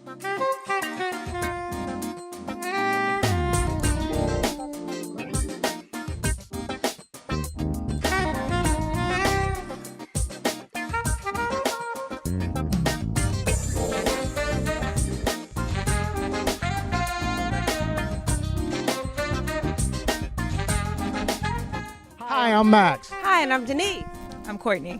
Hi, I'm Max. Hi, and I'm Denise. I'm Courtney.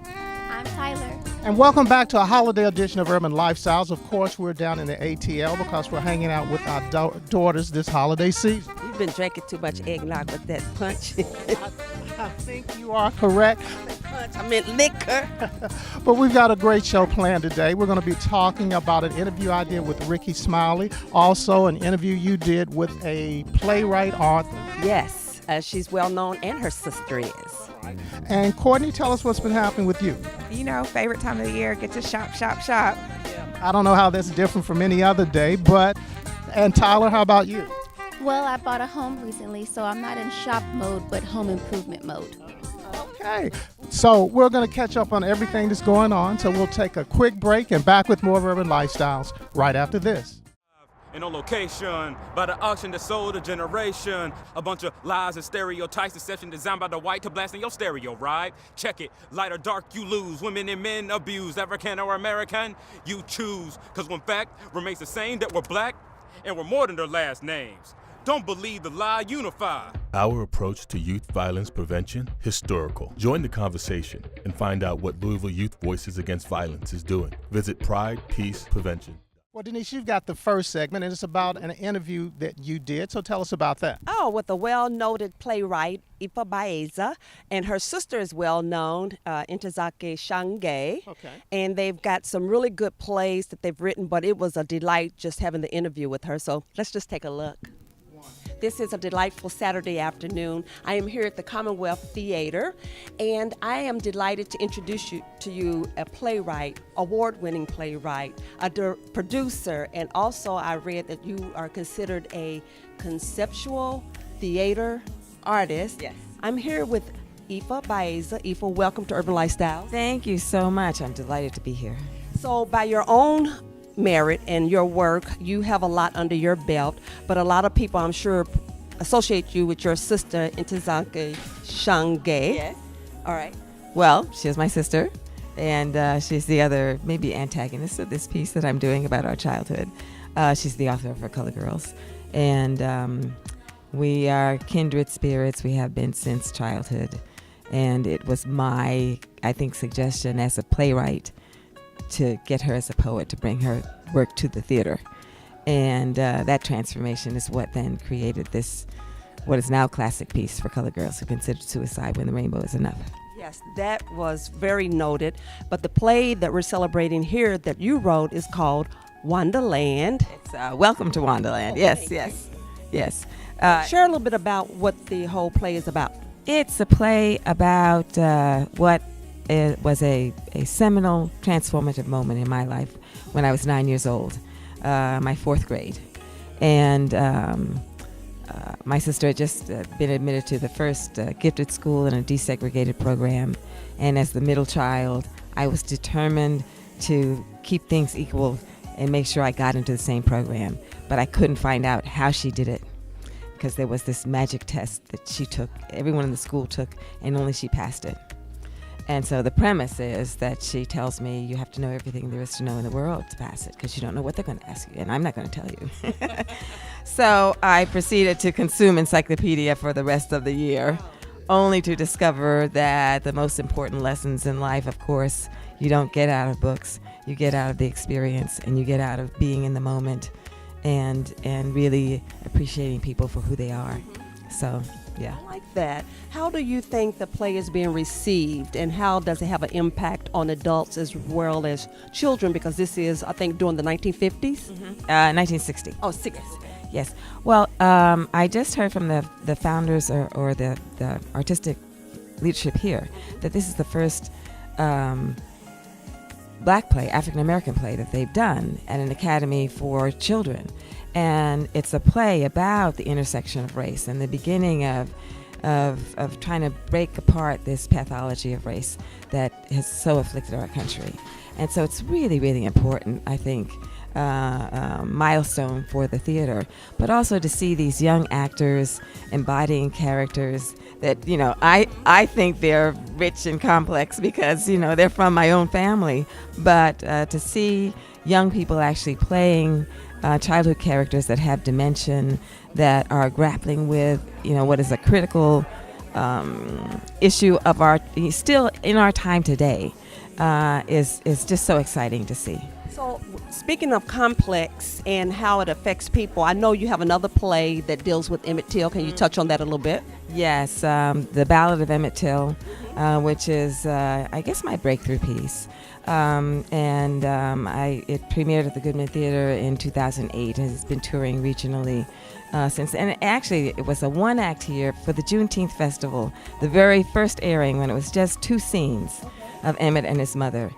I'm Tyler. And welcome back to a holiday edition of Urban Lifestyles. Of course, we're down in the ATL because we're hanging out with our daughters this holiday season. You've been drinking too much eggnog with that punch. I think you are correct. Punch, I meant liquor. But we've got a great show planned today. We're going to be talking about an interview I did with Rickey Smiley, also an interview you did with a playwright author. Yes, she's well known, and her sister is. And Courtney, tell us what's been happening with you. You know, favorite time of the year, get to shop, shop, shop. I don't know how that's different from any other day, and Tyler, how about you? Well, I bought a home recently, so I'm not in shop mode, but home improvement mode. Okay, so we're going to catch up on everything that's going on, so we'll take a quick break and back with more of Urban Lifestyles right after this. And on location, by the auction that sold a generation. A bunch of lies and stereotypes, deception designed by the white to blast in your stereo, right? Check it, light or dark you lose, women and men abused, African or American, you choose. Cause when fact remains the same that we're black and we're more than their last names. Don't believe the lie, unify. Our approach to youth violence prevention, historical. Join the conversation and find out what Louisville Youth Voices Against Violence is doing. Visit Pride, Peace, Prevention. Well, Denise, you've got the first segment, and it's about an interview that you did, so tell us about that. Oh, with a well-noted playwright, Ifa Baeza, and her sister is well-known, Intezake Shange. Okay. And they've got some really good plays that they've written, but it was a delight just having the interview with her, so let's just take a look. This is a delightful Saturday afternoon. I am here at the Commonwealth Theater, and I am delighted to introduce to you a playwright, award-winning playwright, a producer, and also I read that you are considered a conceptual theater artist. Yes. I'm here with Ifa Baeza. Ifa, welcome to Urban Lifestyle. Thank you so much. I'm delighted to be here. So by your own merit and your work, you have a lot under your belt, but a lot of people, I'm sure, associate you with your sister, Intezake Shange. Yes. All right. Well, she's my sister, and she's the other, maybe antagonist of this piece that I'm doing about our childhood. She's the author of Our Color Girls, and we are kindred spirits. We have been since childhood, and it was my, I think, suggestion as a playwright to get her as a poet, to bring her work to the theater. And that transformation is what then created this, what is now classic piece for color girls who consider suicide when the rainbow is enough. Yes, that was very noted. But the play that we're celebrating here that you wrote is called Wonderland. It's Welcome to Wonderland. Yes. Share a little bit about what the whole play is about. It's a play about what was a seminal, transformative moment in my life when I was 9 years old, my fourth grade. And my sister had just been admitted to the first gifted school in a desegregated program. And as the middle child, I was determined to keep things equal and make sure I got into the same program. But I couldn't find out how she did it, because there was this magic test that she took, everyone in the school took, and only she passed it. And so the premise is that she tells me you have to know everything there is to know in the world to pass it, because you don't know what they're going to ask you, and I'm not going to tell you. So I proceeded to consume encyclopedia for the rest of the year, only to discover that the most important lessons in life, of course, you don't get out of books. You get out of the experience, and you get out of being in the moment and really appreciating people for who they are. So, yeah. I like that. How do you think the play is being received, and how does it have an impact on adults as well as children? Because this is, I think, during the 1950s? 1960. Oh, 60. Yes. Well, I just heard from the founders or the artistic leadership here that this is the first black play, African American play that they've done at an academy for children. And it's a play about the intersection of race and the beginning of trying to break apart this pathology of race that has so afflicted our country. And so it's really, really important, I think, milestone for the theater, but also to see these young actors embodying characters that, you know, I think they're rich and complex because, you know, they're from my own family, but to see young people actually playing childhood characters that have dimension, that are grappling with, you know, what is a critical issue of our, still in our time today, is just so exciting to see. So, speaking of complex and how it affects people, I know you have another play that deals with Emmett Till. Can you touch on that a little bit? Yes, The Ballad of Emmett Till, which is, I guess, my breakthrough piece. It premiered at the Goodman Theater in 2008 and has been touring regionally since. And actually, it was a one-act here for the Juneteenth Festival, the very first airing when it was just 2 scenes of Emmett and his mother.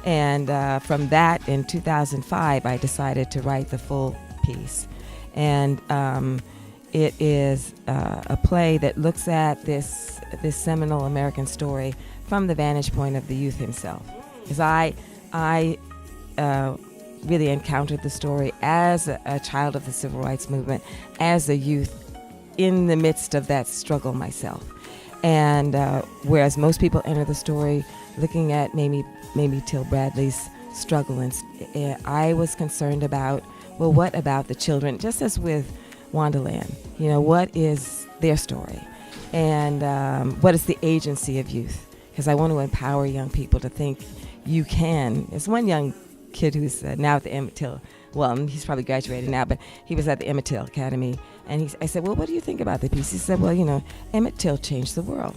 And from that, in 2005, I decided to write the full piece. And it is a play that looks at this seminal American story from the vantage point of the youth himself. Because I really encountered the story as a child of the Civil Rights Movement, as a youth in the midst of that struggle myself. And whereas most people enter the story looking at maybe Till Bradley's struggle, and I was concerned about, well, what about the children? Just as with Wonderland, you know, what is their story, and what is the agency of youth? Because I want to empower young people to think you can. There's one young kid who's now at the Emmett Till. Well, he's probably graduated now, but he was at the Emmett Till Academy, and I said, well, what do you think about the piece? He said, well, you know, Emmett Till changed the world.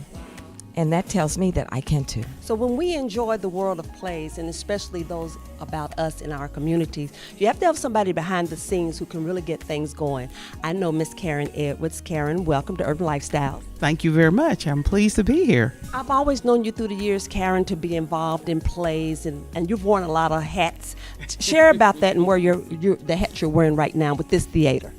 And that tells me that I can too. So when we enjoy the world of plays, and especially those about us in our communities, you have to have somebody behind the scenes who can really get things going. I know Miss Karen Edwards. Karen, welcome to Urban Lifestyle. Thank you very much. I'm pleased to be here. I've always known you through the years, Karen, to be involved in plays, and you've worn a lot of hats. Share about that and where the hat you're wearing right now with this theater.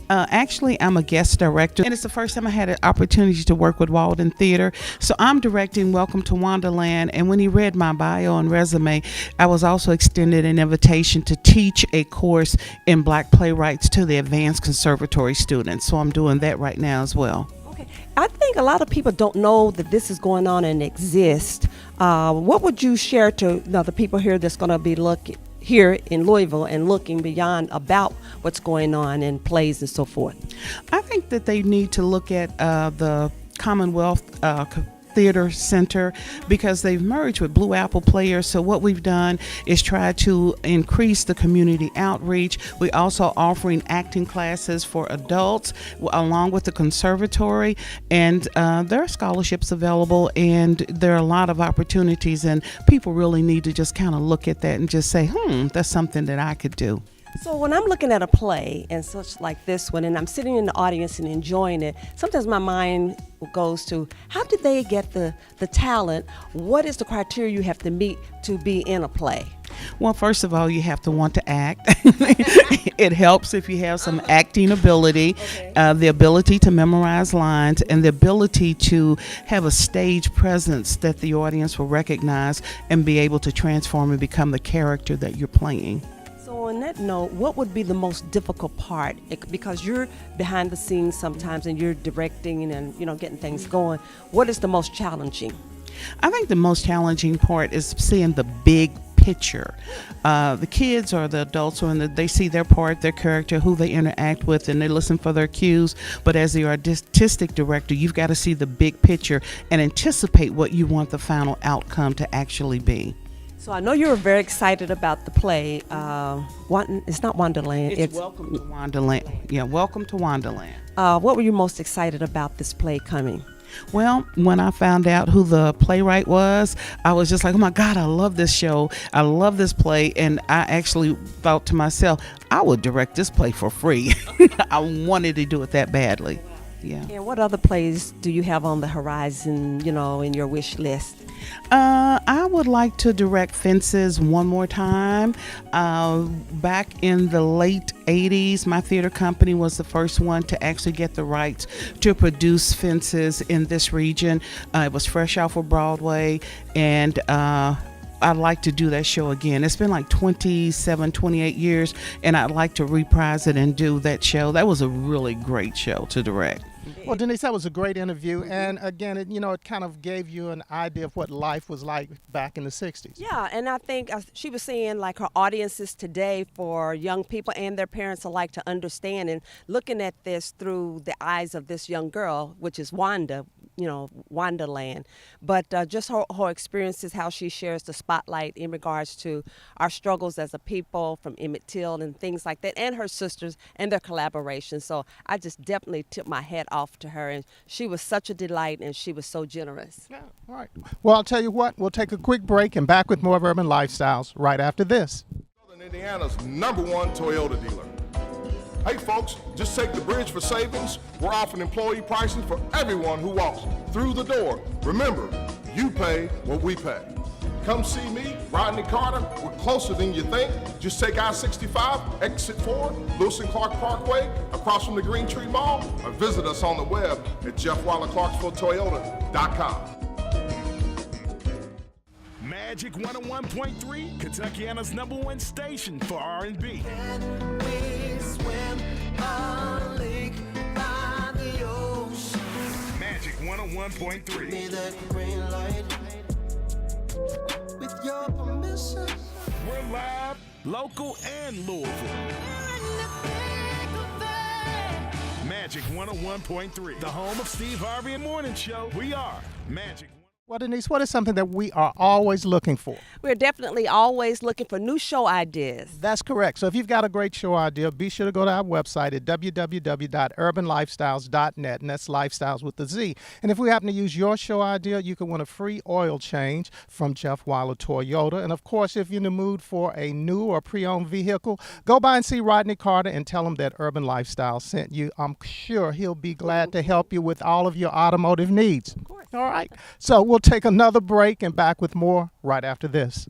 Actually, I'm a guest director, and it's the first time I had an opportunity to work with Walden Theater. So I'm directing Welcome to Wonderland, and when he read my bio and resume, I was also extended an invitation to teach a course in Black playwrights to the advanced conservatory students. So I'm doing that right now as well. Okay. I think a lot of people don't know that this is going on and exists. What would you share to the people here that's going to be looking here in Louisville and looking beyond about what's going on in plays and so forth? I think that they need to look at the Commonwealth Theater Center, because they've merged with Blue Apple Players. So what we've done is try to increase the community outreach. We also offering acting classes for adults along with the conservatory, and there are scholarships available, and there are a lot of opportunities, and people really need to just kind of look at that and just say, that's something that I could do. So when I'm looking at a play and such like this one, and I'm sitting in the audience and enjoying it, sometimes my mind goes to, how did they get the talent? What is the criteria you have to meet to be in a play? Well, first of all, you have to want to act. It helps if you have some acting ability, the ability to memorize lines, and the ability to have a stage presence that the audience will recognize and be able to transform and become the character that you're playing. So on that note, what would be the most difficult part? Because you're behind the scenes sometimes and you're directing and getting things going. What is the most challenging? I think the most challenging part is seeing the big picture. The kids or the adults, when they see their part, their character, who they interact with, and they listen for their cues. But as the artistic director, you've got to see the big picture and anticipate what you want the final outcome to actually be. So I know you were very excited about the play. It's not Wonderland. It's Welcome to Wonderland. Yeah, Welcome to Wonderland. What were you most excited about this play coming? Well, when I found out who the playwright was, I was just like, oh my God, I love this show. I love this play. And I actually thought to myself, I would direct this play for free. I wanted to do it that badly. Yeah. And what other plays do you have on the horizon, in your wish list? I would like to direct Fences one more time. Back in the late 80s, my theater company was the first one to actually get the rights to produce Fences in this region. It was fresh off of Broadway, and I'd like to do that show again. It's been like 27, 28 years, and I'd like to reprise it and do that show. That was a really great show to direct. Well, Denise, that was a great interview, and again, it kind of gave you an idea of what life was like back in the 60s. Yeah, and I think she was saying like her audiences today for young people and their parents alike to understand, and looking at this through the eyes of this young girl, which is Wanda, Wandaland. But just her experiences, how she shares the spotlight in regards to our struggles as a people from Emmett Till and things like that, and her sisters and their collaboration. So I just definitely tip my hat off to her, and she was such a delight, and she was so generous. Yeah, all right. Well, I'll tell you what, we'll take a quick break and back with more of Urban Lifestyles right after this. Southern Indiana's #1 Toyota dealer. Hey folks, just take the bridge for savings. We're offering employee pricing for everyone who walks through the door. Remember, you pay what we pay. Come see me, Rodney Carter. We're closer than you think. Just take I-65, exit 4, Lewis and Clark Parkway, across from the Green Tree Mall, or visit us on the web at JeffWeilerClarksvilleToyota.com. Magic 101.3, Kentuckiana's #1 station for R&B. Magic 101.3. With your permission. We're live, local, and Louisville. Magic 101.3, the home of Steve Harvey and Morning Show. We are Magic. Well, Denise, what is something that we are always looking for? We're definitely always looking for new show ideas. That's correct. So if you've got a great show idea, be sure to go to our website at www.urbanlifestyles.net, and that's lifestyles with the Z. And if we happen to use your show idea, you can win a free oil change from Jeff Weiler Toyota. And of course, if you're in the mood for a new or pre-owned vehicle, go by and see Rodney Carter and tell him that Urban Lifestyle sent you. I'm sure he'll be glad to help you with all of your automotive needs. Of course. All right. So we'll take another break and back with more right after this.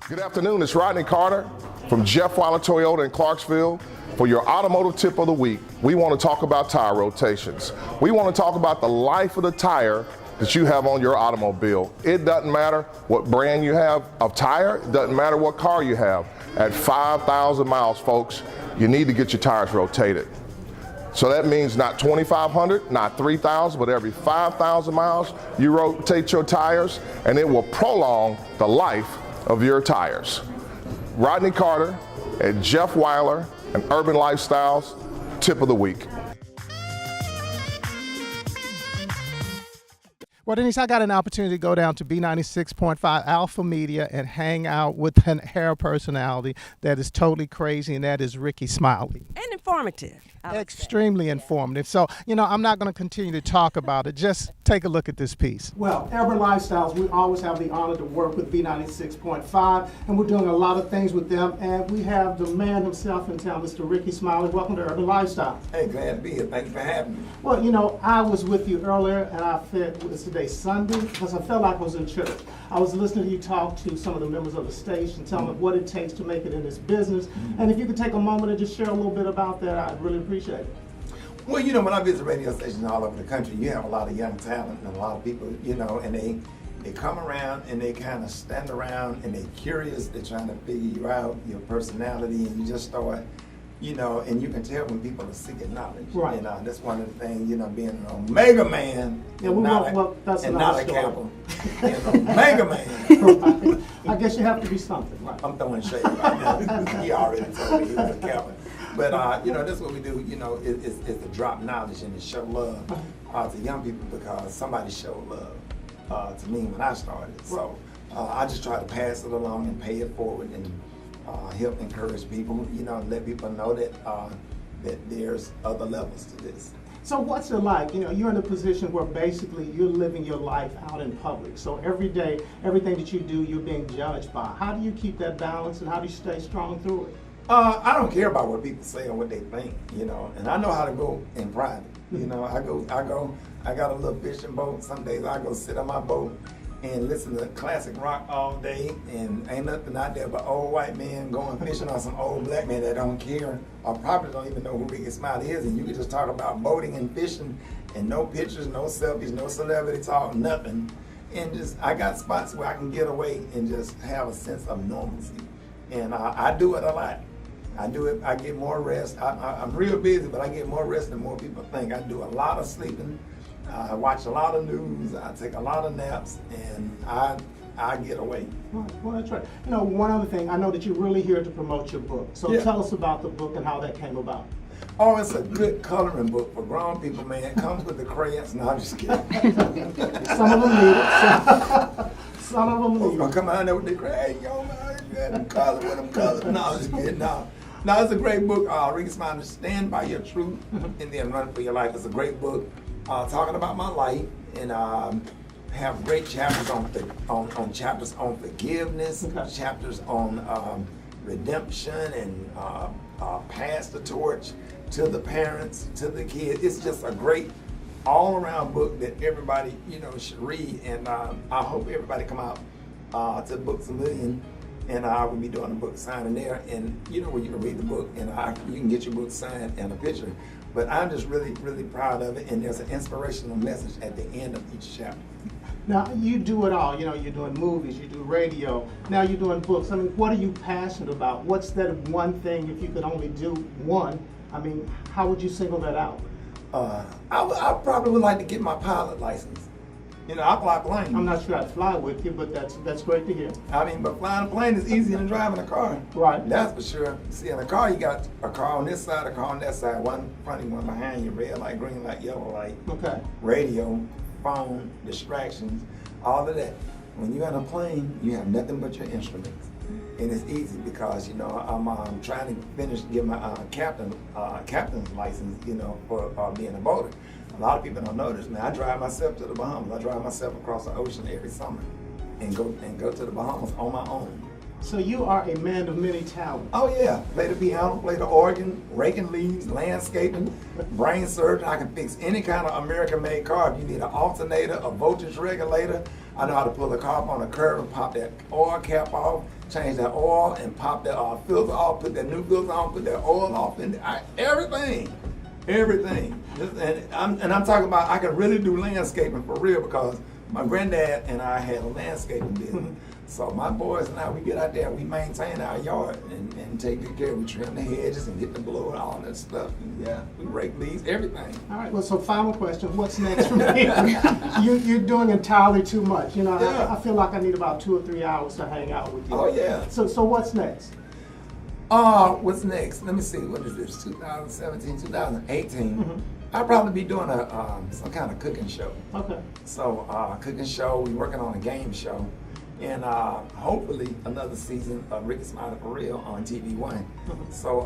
Good afternoon, it's Rodney Carter from Jeff Weiler Toyota in Clarksville. For your automotive tip of the week, we want to talk about tire rotations. We want to talk about the life of the tire that you have on your automobile. It doesn't matter what brand you have of tire, it doesn't matter what car you have. At 5,000 miles, folks, you need to get your tires rotated. So that means not 2,500, not 3,000, but every 5,000 miles, you rotate your tires, and it will prolong the life of your tires. Rodney Carter at Jeff Weiler and Urban Lifestyles, tip of the week. Well, Denise, I got an opportunity to go down to B96.5 Alpha Media and hang out with an hair personality that is totally crazy, and that is Rickey Smiley. And informative. Extremely informative. So, I'm not going to continue to talk about it. Just take a look at this piece. Well, Urban Lifestyles, we always have the honor to work with B96.5, and we're doing a lot of things with them. And we have the man himself in town, Mr. Rickey Smiley. Welcome to Urban Lifestyles. Hey, glad to be here. Thank you for having me. Well, I was with you earlier, and I felt, was today Sunday? Because I felt like I was in church. I was listening to you talk to some of the members of the station, tell them what it takes to make it in this business. And if you could take a moment and just share a little bit about that, I'd really appreciate it. Well, when I visit radio stations all over the country, you have a lot of young talent and a lot of people, and they come around and they kind of stand around and they're curious. They're trying to figure you out, your personality, and you just start, and you can tell when people are seeking knowledge. Right. That's one of the things, being an Omega man and not a Kappa. Omega man. Right. I guess you have to be something, right? I'm throwing shade right now. He already told me he was a Kappa. But, that's what we do, is to drop knowledge and to show love to young people, because somebody showed love to me when I started. So I just try to pass it along and pay it forward and help encourage people, let people know that that there's other levels to this. So what's it like? You're in a position where basically you're living your life out in public. So every day, everything that you do, you're being judged by. How do you keep that balance, and how do you stay strong through it? I don't care about what people say or what they think, and I know how to go in private. I got a little fishing boat. Some days I go sit on my boat and listen to classic rock all day, and ain't nothing out there but old white men going fishing on some old black men that don't care or probably don't even know who Rickey Smiley is, and you can just talk about boating and fishing and no pictures, no selfies, no celebrity talk, nothing. And just, I got spots where I can get away and just have a sense of normalcy. And I do it a lot. I do it, I get more rest. I'm real busy, but I get more rest than more people think. I do a lot of sleeping. I watch a lot of news. I take a lot of naps, and I get away. Right. Well, that's right. You know, one other thing, I know that you're really here to promote your book. So Yeah. tell us about the book and how that came about. Oh, it's a good coloring book for grown people, man. It comes with the crayons. No, I'm just kidding. Some of them need it. Some of them Folks need gonna it. come out there with the crayons. Yo, man, you got them colors with them colors. No, I'm just kidding. No, it's a great book. Rickey Smiley, Stand by Your Truth and Then Run for Your Life. It's a great book talking about my life, and have great chapters on chapters on forgiveness, Okay. chapters on redemption, and pass the torch to the parents, to the kids. It's just a great all-around book that everybody, should read. And I hope everybody come out to Books A Million, and I will be doing a book signing there. And where you can read the book, and you can get your book signed and a picture. But I'm just really, really proud of it. And there's an inspirational message at the end of each chapter. Now, you do it all. You're doing movies, you do radio, now you're doing books. I mean, what are you passionate about? What's that one thing, if you could only do one, I mean, how would you single that out? I probably would like to get my pilot license. I fly planes. I'm not sure I'd fly with you, but that's great to hear. I mean, but flying a plane is easier than driving a car. Right. That's for sure. See, in a car, you got a car on this side, a car on that side, one in front of you, one behind you, red light, green light, yellow light, Okay. radio, phone, distractions, all of that. When you're on a plane, you have nothing but your instruments. And it's easy because, I'm trying to finish, get my captain's license, for being a boater. A lot of people don't know this, man. I drive myself to the Bahamas. I drive myself across the ocean every summer and go to the Bahamas on my own. So you are a man of many talents. Oh yeah, play the piano, play the organ, raking leaves, landscaping, brain surgeon. I can fix any kind of American-made car. If you need an alternator, a voltage regulator, I know how to pull a car up on a curve and pop that oil cap off, change that oil and pop that filter off, put that new filter on, put that oil off, and everything. And I'm talking about I can really do landscaping for real because my granddad and I had a landscaping business. So my boys and I, we get out there, we maintain our yard and take good care. We trim the hedges and get the blower and all that stuff. And yeah, we rake leaves, everything. All right, well, so final question, what's next for me? You're doing entirely too much. Yeah. I feel like I need about 2 or 3 hours to hang out with you. Oh yeah. So what's next? What's next? Let me see, what is this, 2017, 2018? I'll probably be doing some kind of cooking show. Okay. So, cooking show, we're working on a game show. And hopefully another season of Rickey Smiley for Real on TV1. So,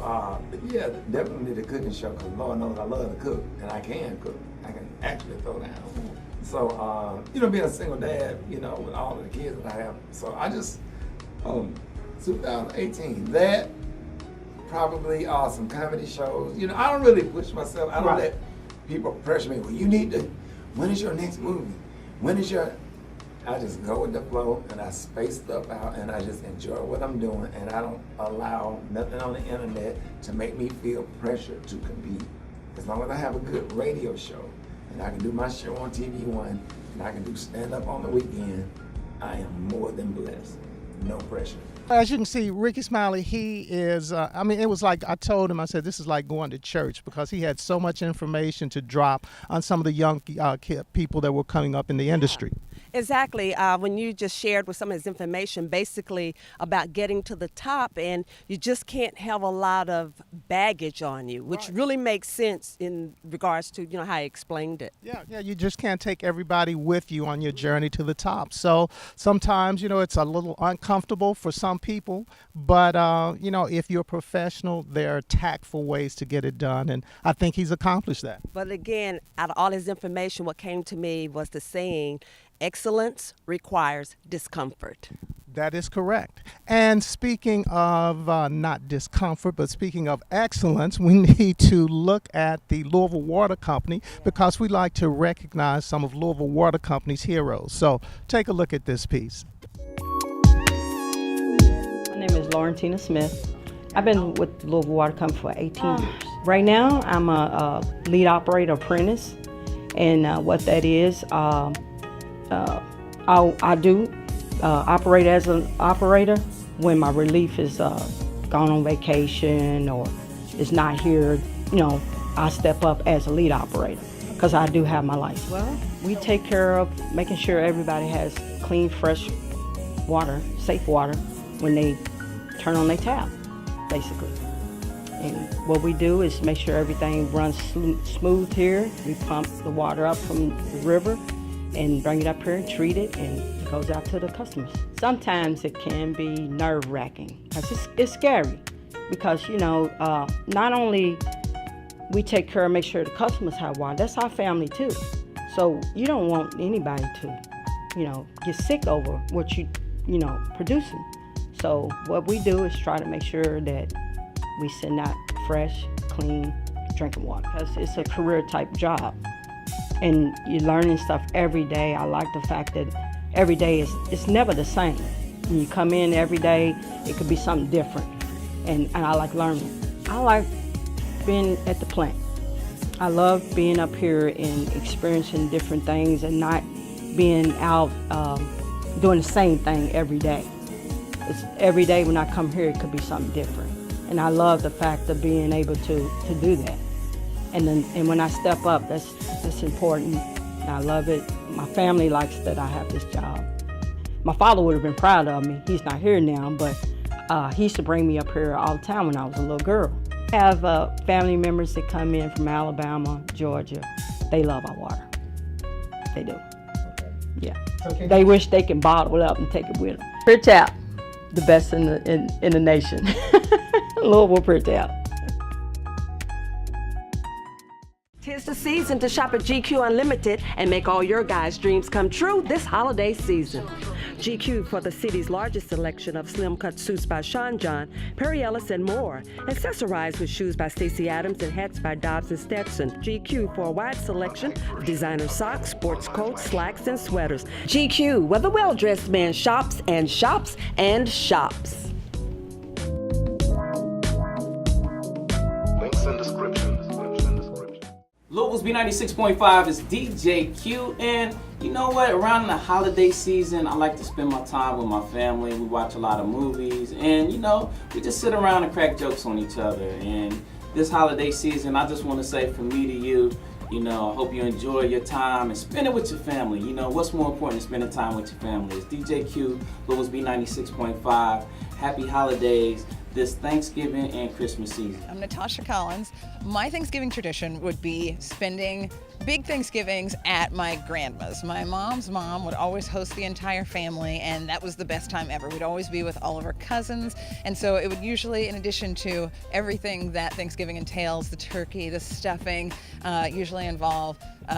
but yeah, definitely the cooking show, because Lord knows I love to cook, and I can cook. I can actually throw down. So, being a single dad, with all of the kids that I have. So I just, 2018, that, probably some comedy shows. I don't really push myself. I don't let people pressure me. Well, you need to, when is your next movie? I just go with the flow, and I space stuff out, and I just enjoy what I'm doing, and I don't allow nothing on the internet to make me feel pressure to compete. As long as I have a good radio show, and I can do my show on TV1, and I can do stand-up on the weekend, I am more than blessed. No pressure. As you can see, Rickey Smiley, he is, it was like I told him, I said, this is like going to church because he had so much information to drop on some of the young people that were coming up in the industry. Exactly. When you just shared with some of his information basically about getting to the top, and you just can't have a lot of baggage on you, which really makes sense in regards to, how he explained it. Yeah, you just can't take everybody with you on your journey to the top. So sometimes, it's a little uncomfortable for some people, but, if you're a professional, there are tactful ways to get it done, and I think he's accomplished that. But again, out of all his information, what came to me was the saying, excellence requires discomfort. That is correct. And speaking of not discomfort, but speaking of excellence, we need to look at the Louisville Water Company because we like to recognize some of Louisville Water Company's heroes. So take a look at this piece. My name is Laurentina Smith. I've been with Louisville Water Company for 18 years. Right now, I'm a lead operator apprentice, And what that is, I do operate as an operator when my relief is gone on vacation or is not here. You know, I step up as a lead operator because I do have my license. Well, we take care of making sure everybody has clean, fresh water, safe water when they turn on their tap, basically. And what we do is make sure everything runs smooth here. We pump the water up from the river and bring it up here and treat it, and it goes out to the customers. Sometimes it can be nerve-wracking because it's scary because, you know, not only we take care of make sure the customers have water, that's our family too. So you don't want anybody to, you know, get sick over what you know, producing. So what we do is try to make sure that we send out fresh, clean drinking water because it's a career type job. And you're learning stuff every day. I like the fact that every day it's never the same. When you come in every day, it could be something different. And I like learning. I like being at the plant. I love being up here and experiencing different things and not being out doing the same thing every day. Every day when I come here, it could be something different. And I love the fact of being able to do that. And when I step up, that's important. And I love it. My family likes that I have this job. My father would have been proud of me. He's not here now, but he used to bring me up here all the time when I was a little girl. I have family members that come in from Alabama, Georgia. They love our water. They do. Yeah. Okay. They wish they can bottle it up and take it with them. Pure Tap, the best in the nation. Louisville Pure Tap. 'Tis the season to shop at GQ Unlimited and make all your guys' dreams come true this holiday season. GQ for the city's largest selection of slim cut suits by Sean John, Perry Ellis, and more. Accessorized with shoes by Stacey Adams and hats by Dobbs and Stetson. GQ for a wide selection of designer socks, sports coats, slacks, and sweaters. GQ, where the well-dressed man shops and shops and shops. Links in description. Louisville's B96.5 is DJ Q, and you know what? Around the holiday season, I like to spend my time with my family. We watch a lot of movies, and you know, we just sit around and crack jokes on each other. And this holiday season, I just want to say from me to you, you know, I hope you enjoy your time and spend it with your family. You know, what's more important than spending time with your family? It's DJ Q, Louisville's B96.5. Happy holidays this Thanksgiving and Christmas season. I'm Natasha Collins. My Thanksgiving tradition would be spending big Thanksgivings at my grandma's. My mom's mom would always host the entire family, and that was the best time ever. We'd always be with all of our cousins, and so it would usually, in addition to everything that Thanksgiving entails, the turkey, the stuffing, usually involve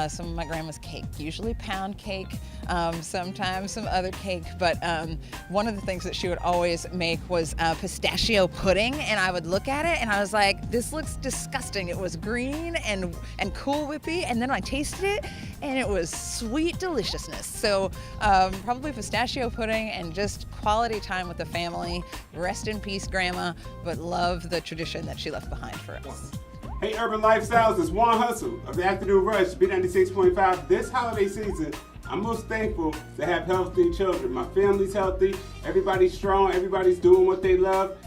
some of my grandma's cake, usually pound cake, sometimes some other cake, but one of the things that she would always make was pistachio pudding, and I would look at it and I was like, this looks disgusting. It was green and Cool Whippy, and then I tasted it and it was sweet deliciousness. So probably pistachio pudding and just quality time with the family. Rest in peace, Grandma, but love the tradition that she left behind for us. Hey Urban Lifestyles, it's Juan Hustle of the Afternoon Rush, B96.5. This holiday season, I'm most thankful to have healthy children. My family's healthy, everybody's strong, everybody's doing what they love,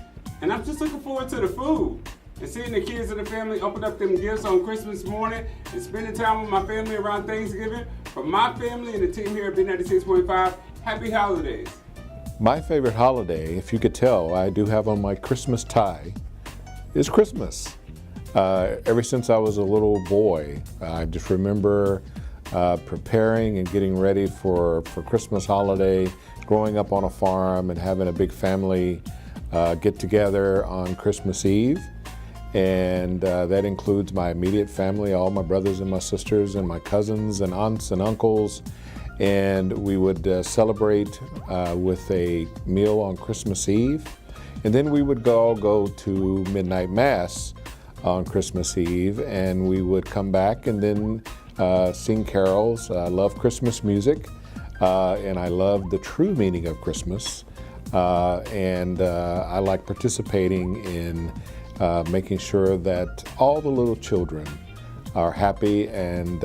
and I'm just looking forward to the food. And seeing the kids of the family open up them gifts on Christmas morning and spending time with my family around Thanksgiving. For my family and the team here at B96.5, happy holidays. My favorite holiday, if you could tell, I do have on my Christmas tie, is Christmas. Ever since I was a little boy, I just remember preparing and getting ready for Christmas holiday, growing up on a farm and having a big family get together on Christmas Eve. And that includes my immediate family, all my brothers and my sisters and my cousins and aunts and uncles. And we would celebrate with a meal on Christmas Eve. And then we would all go to midnight mass on Christmas Eve, and we would come back and then sing carols. I love Christmas music, and I love the true meaning of Christmas. And I like participating in making sure that all the little children are happy and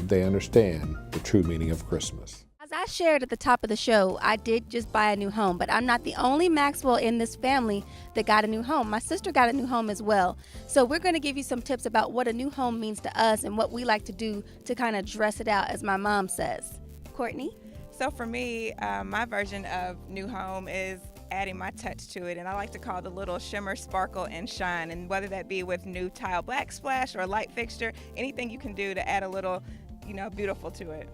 they understand the true meaning of Christmas. As I shared at the top of the show, I did just buy a new home, but I'm not the only Maxwell in this family that got a new home. My sister got a new home as well. So we're going to give you some tips about what a new home means to us and what we like to do to kind of dress it out, as my mom says. Courtney? So for me, my version of new home is adding my touch to it, and I like to call it a little shimmer, sparkle, and shine. And whether that be with new tile backsplash or a light fixture, anything you can do to add a little, beautiful to it.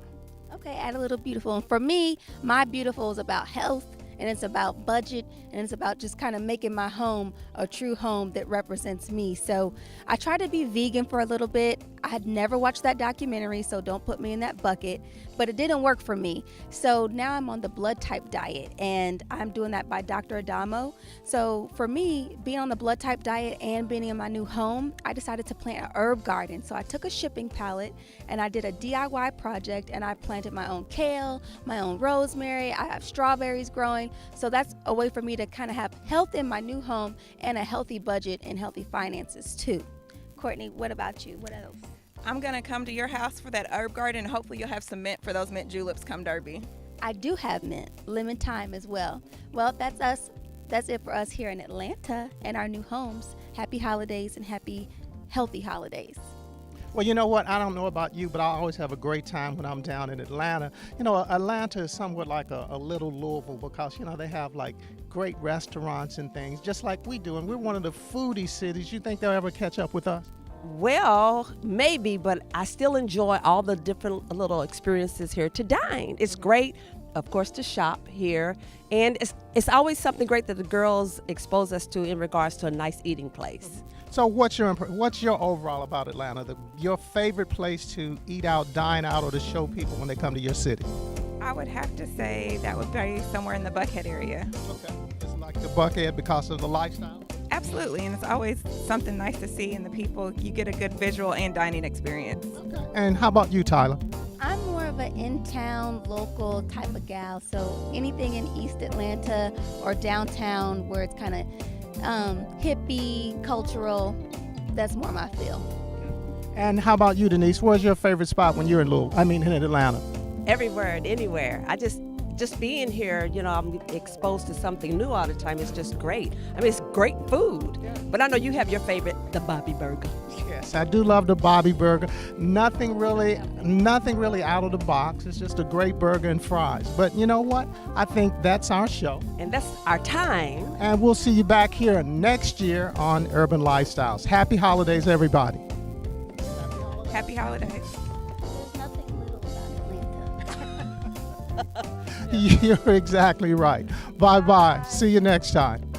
Okay, add a little beautiful. And for me, my beautiful is about health, and it's about budget, and it's about just kind of making my home a true home that represents me. So I tried to be vegan for a little bit. I had never watched that documentary, so don't put me in that bucket, but it didn't work for me. So now I'm on the blood type diet, and I'm doing that by Dr. Adamo. So for me, being on the blood type diet and being in my new home, I decided to plant a herb garden. So I took a shipping pallet and I did a DIY project, and I planted my own kale, my own rosemary. I have strawberries growing. So that's a way for me to kind of have health in my new home and a healthy budget and healthy finances too. Courtney, what about you? What else? I'm gonna come to your house for that herb garden, and hopefully you'll have some mint for those mint juleps come Derby. I do have mint, lemon thyme as well. Well, that's us. That's it for us here in Atlanta and our new homes. Happy holidays and happy, healthy holidays. Well, you know what? I don't know about you, but I always have a great time when I'm down in Atlanta. Atlanta is somewhat like a little Louisville because, they have like great restaurants and things, just like we do. And we're one of the foodie cities. You think they'll ever catch up with us? Well, maybe, but I still enjoy all the different little experiences here to dine. It's great, of course, to shop here, and it's always something great that the girls expose us to in regards to a nice eating place. So what's your overall about Atlanta? Your favorite place to eat out, dine out, or to show people when they come to your city? I would have to say that would be somewhere in the Buckhead area. Okay, it's like the Buckhead because of the lifestyle? Absolutely, and it's always something nice to see in the people. You get a good visual and dining experience. Okay. And how about you, Tyler? I'm more of an in-town, local type of gal, so anything in East Atlanta or downtown where it's kind of hippie, cultural, that's more my feel. And how about you, Denise? Where's your favorite spot when you're in Atlanta? Everywhere and anywhere. I just being here, I'm exposed to something new all the time. It's just great. I mean, it's great food. But I know you have your favorite, the Bobby Burger. Yes, I do love the Bobby Burger. Nothing really out of the box. It's just a great burger and fries. But you know what? I think that's our show. And that's our time. And we'll see you back here next year on Urban Lifestyles. Happy holidays, everybody. Happy holidays. There's nothing little about Atlanta. You're exactly right. Bye-bye. See you next time.